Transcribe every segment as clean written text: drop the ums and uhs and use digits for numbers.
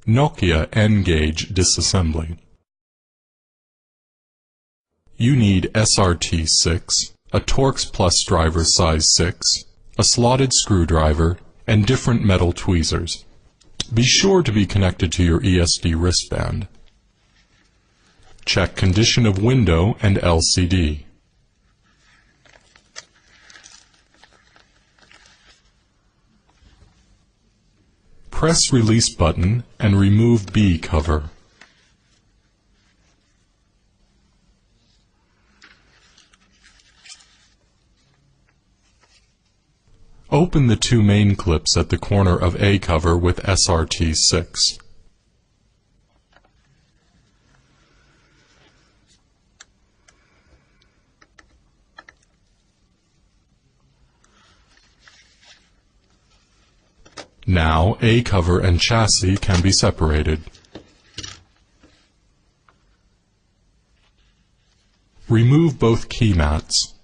Nokia N-gauge disassembly. You need SRT6, a Torx Plus driver size 6, a slotted screwdriver, and different metal tweezers. Be sure to be connected to your ESD wristband. Check condition of window and LCD. Press release button and remove B cover. Open the two main clips at the corner of A cover with SRT6. Now, A cover and chassis can be separated. Remove both key mats.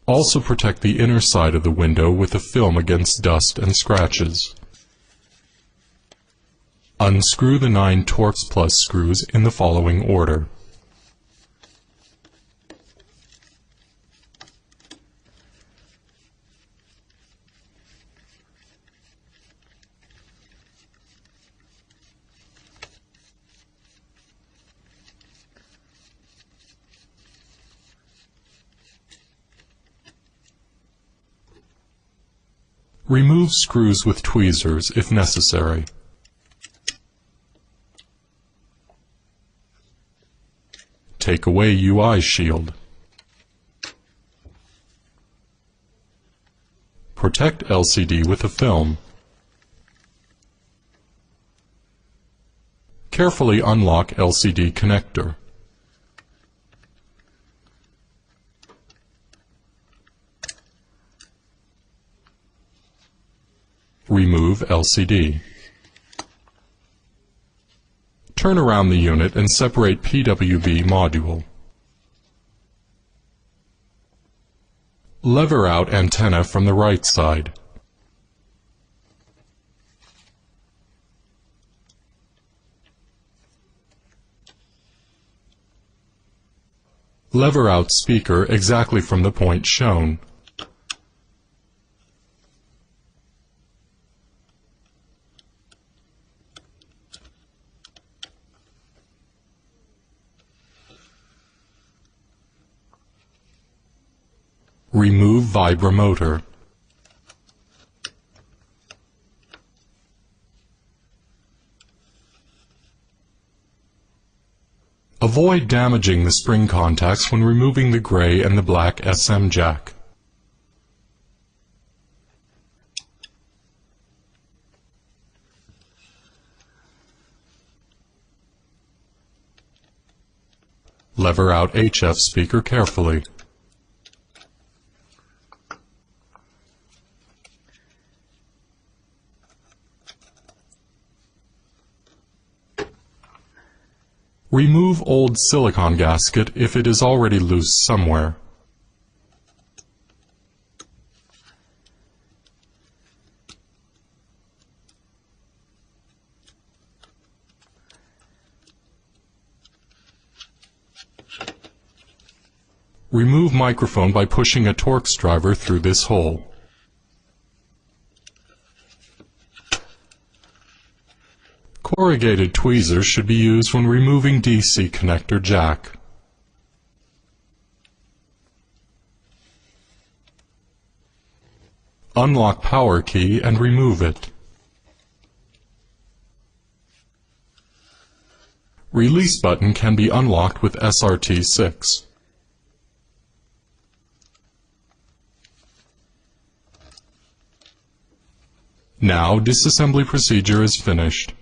Also protect the inner side of the window with a film against dust and scratches. Unscrew the 9 Torx Plus screws in the following order. Remove screws with tweezers if necessary. Take away UI shield. Protect LCD with a film. Carefully unlock LCD connector. Remove LCD. Turn around the unit and separate PWB module. Lever out antenna from the right side. Lever out speaker exactly from the point shown. Remove vibromotor. Avoid damaging the spring contacts when removing the gray and the black SM jack. Lever out HF speaker carefully. Remove old silicon gasket if it is already loose somewhere. Remove microphone by pushing a Torx driver through this hole. Corrugated tweezers should be used when removing DC connector jack. Unlock power key and remove it. Release button can be unlocked with SRT6. Now disassembly procedure is finished.